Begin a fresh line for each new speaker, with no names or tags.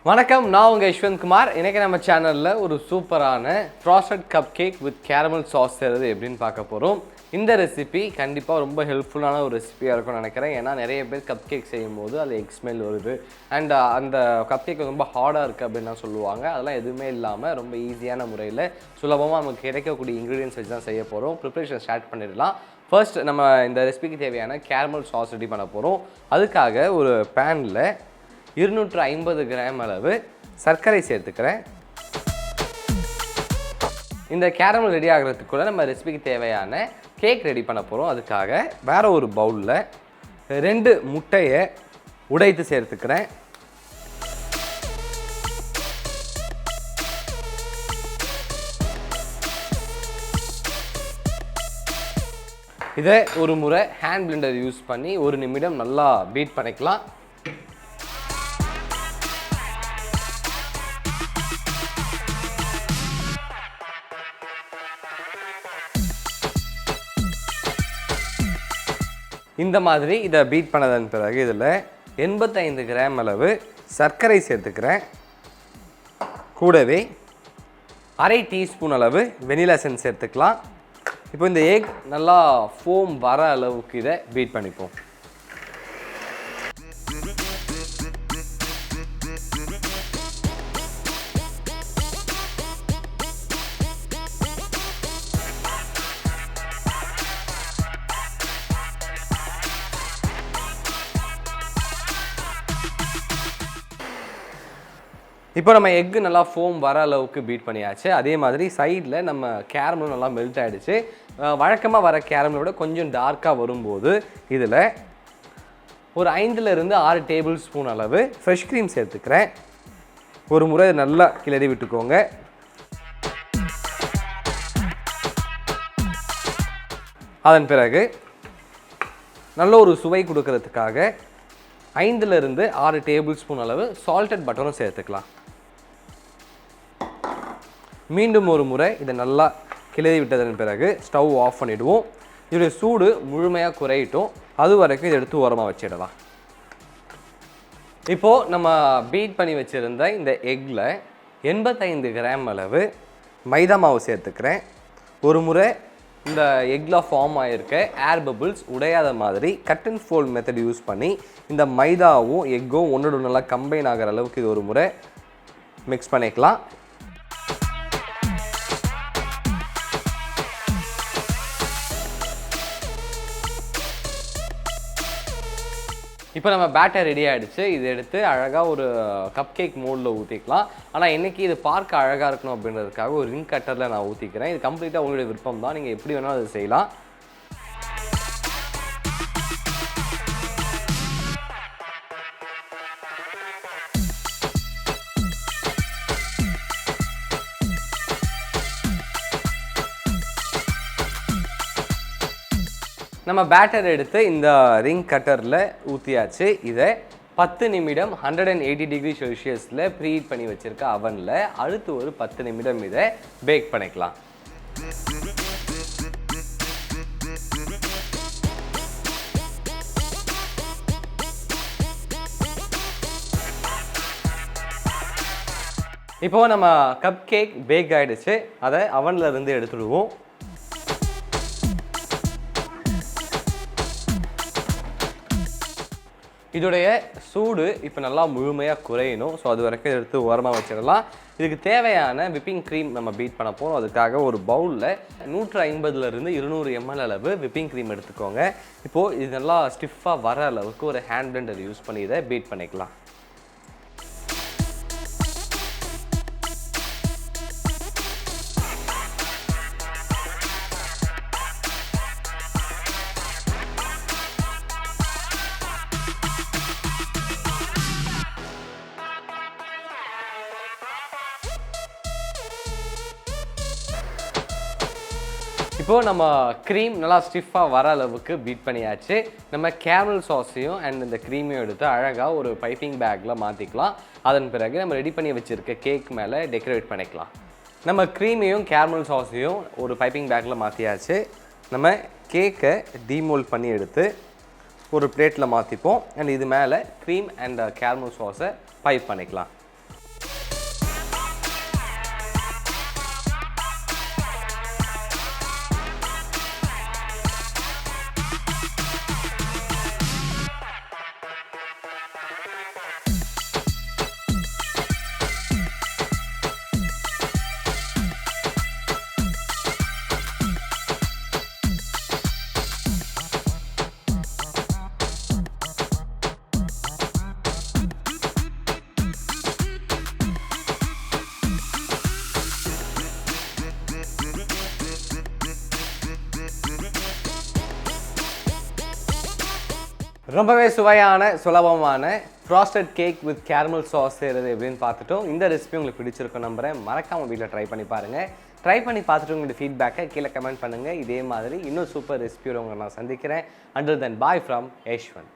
வணக்கம், நான் உங்கள் யஷ்வந்த் குமார். இன்றைக்கி நம்ம சேனலில் ஒரு சூப்பரான frosted cup cake with caramel sauce செய்கிறது எப்படின்னு பார்க்க போகிறோம். இந்த ரெசிபி கண்டிப்பாக ரொம்ப ஹெல்ப்ஃபுல்லான ஒரு ரெசிபியாக இருக்கும்னு நினைக்கிறேன். ஏன்னா நிறைய பேர் கப் கேக் செய்யும் போது அது எக் ஸ்மெல் வருது அண்ட் அந்த கப் கேக் ரொம்ப ஹார்டாக இருக்குது அப்படின்னு சொல்லுவாங்க. அதெல்லாம் எதுவுமே இல்லாமல் ரொம்ப ஈஸியான முறையில் சுலபமாக நமக்கு கிடைக்கக்கூடிய இன்க்ரீடியன்ஸ் வச்சு தான் செய்ய போகிறோம். ப்ரிப்ரேஷன் ஸ்டார்ட் பண்ணிடலாம். ஃபர்ஸ்ட் நம்ம இந்த ரெசிபிக்கு தேவையான கேரமல் சாஸ் ரெடி பண்ண போகிறோம். அதுக்காக ஒரு பேனில் 250 கிராம் அளவு சர்க்கரை சேர்த்துக்கிறேன். இந்த கேரமல் ரெடி ஆகிறதுக்குள்ள நம்ம ரெசிபிக்கு தேவையான கேக் ரெடி பண்ண போகிறோம். அதுக்காக வேறு ஒரு பவுலில் 2 முட்டையை உடைத்து சேர்த்துக்கிறேன். இதை ஒரு முறை ஹேண்ட் பிளெண்டர் யூஸ் பண்ணி 1 நிமிடம் நல்லா பீட் பண்ணிக்கலாம். இந்த மாதிரி இதை பீட் பண்ணதன் பிறகு இதில் 85 கிராம் அளவு சர்க்கரை சேர்த்துக்கிறேன். கூடவே அரை டீஸ்பூன் அளவு வெனிலா எசன்ஸ் சேர்த்துக்கலாம். இப்போ இந்த எக் நல்லா ஃபோம் வர அளவுக்கு இதை பீட் பண்ணிப்போம். இப்போ நம்ம எக்கு நல்லா ஃபோம் வர அளவுக்கு பீட் பண்ணியாச்சு. அதே மாதிரி சைடில் நம்ம கேரமலும் நல்லா மெல்ட் ஆகிடுச்சு. வழக்கமாக வர கேரமலை விட கொஞ்சம் டார்க்காக வரும்போது இதில் ஒரு 5லிருந்து 6 டேபிள் ஸ்பூன் அளவு ஃப்ரெஷ் க்ரீம் சேர்த்துக்கிறேன். ஒரு முறை நல்லா கிளறி விட்டுக்கோங்க. அதன் பிறகு நல்ல ஒரு சுவை கொடுக்கறதுக்காக 5லிருந்து 6 டேபிள் ஸ்பூன் அளவு சால்டட் பட்டரும் சேர்த்துக்கலாம். மீண்டும் ஒரு முறை இதை நல்லா கிளறி விட்டதன் பிறகு ஸ்டவ் ஆஃப் பண்ணிவிடுவோம். இதோடைய சூடு முழுமையாக குறையிட்டும். அது வரைக்கும் இதை எடுத்து ஓரமாக வச்சிடலாம். இப்போது நம்ம பீட் பண்ணி வச்சுருந்த இந்த எக்கில் 85 கிராம் அளவு மைதா மாவு சேர்த்துக்கிறேன். ஒரு முறை இந்த எக்கில் ஃபார்ம் ஆகிருக்க ஏர் பபிள்ஸ் உடையாத மாதிரி cut and fold method use பண்ணி இந்த மைதாவும் எக்கும் ஒன்றோட நல்லா கம்பைன் ஆகிற அளவுக்கு இது ஒரு முறை மிக்ஸ் பண்ணிக்கலாம். இப்போ நம்ம பேட்டர் ரெடி ஆகிடுச்சு. இதை எடுத்து அழகாக ஒரு கப் கேக் மோல்டில் ஊற்றிக்கலாம். ஆனால் இன்றைக்கி இது பார்க்க அழகாக இருக்கணும் அப்படின்றதுக்காக ஒரு ரிங் கட்டரில் நான் ஊற்றிக்கிறேன். இது கம்ப்ளீட்டாக உங்களுடைய விருப்பம் தான், நீங்கள் எப்படி வேணாலும் அதை செய்யலாம். நம்ம பேட்டர் எடுத்து இந்த ரிங் கட்டரில் ஊற்றியாச்சு. இதை 10 நிமிடம் 180 டிகிரி செல்சியஸில் ப்ரீஹீட் பண்ணி வச்சுருக்க அவனில் அடுத்து ஒரு 10 நிமிடம் இதை பேக் பண்ணிக்கலாம். இப்போது நம்ம கப் கேக் பேக் ஆகிடுச்சு. அதை அவனில் இருந்து எடுத்துடுவோம். இதோடைய சூடு இப்போ நல்லா முழுமையாக குறையணும். ஸோ அது வரைக்கும் எடுத்து ஓரமாக வச்சிடலாம். இதுக்கு தேவையான விப்பிங் க்ரீம் நம்ம பீட் பண்ண போகிறோம். அதுக்காக ஒரு பவுலில் 150லிருந்து 200 ml அளவு விப்பிங் க்ரீம் எடுத்துக்கோங்க. இப்போது இது நல்லா ஸ்டிஃபாக வர அளவுக்கு ஒரு ஹேண்ட் பிளெண்டர் யூஸ் பண்ணி இதை பீட் பண்ணிக்கலாம். இப்போது நம்ம க்ரீம் நல்லா ஸ்டிஃபாக வர அளவுக்கு பீட் பண்ணியாச்சு. நம்ம கேரமல் சாஸையும் அண்ட் இந்த க்ரீமையும் எடுத்து அழகாக ஒரு பைப்பிங் பேக்கில் மாற்றிக்கலாம். அதன் பிறகு நம்ம ரெடி பண்ணி வச்சுருக்க கேக் மேலே டெக்கரேட் பண்ணிக்கலாம். நம்ம க்ரீமையும் கேரமல் சாஸையும் ஒரு பைப்பிங் பேக்கில் மாற்றியாச்சு. நம்ம கேக்கை டீமோல்ட் பண்ணி எடுத்து ஒரு பிளேட்டில் மாற்றிப்போம். அண்ட் இது மேலே க்ரீம் அண்ட் கேரமல் சாஸை பைப் பண்ணிக்கலாம். ரொம்பவே சுவையான சுலபமான frosted cake with caramel sauce செய்கிறது எப்படின்னு பார்த்துட்டோம். இந்த ரெசிபி உங்களுக்கு பிடிச்சிருக்கும் நம்புறேன். மறக்காமல் வீட்டில் ட்ரை பண்ணி பாருங்கள். ட்ரை பண்ணி பார்த்துட்டு உங்களோட ஃபீட்பேக்கை கீழே கமெண்ட் பண்ணுங்கள். இதே மாதிரி இன்னும் சூப்பர் ரெசிபியோட உங்களை நான் சந்திக்கிறேன். Until then bye from Yashwant.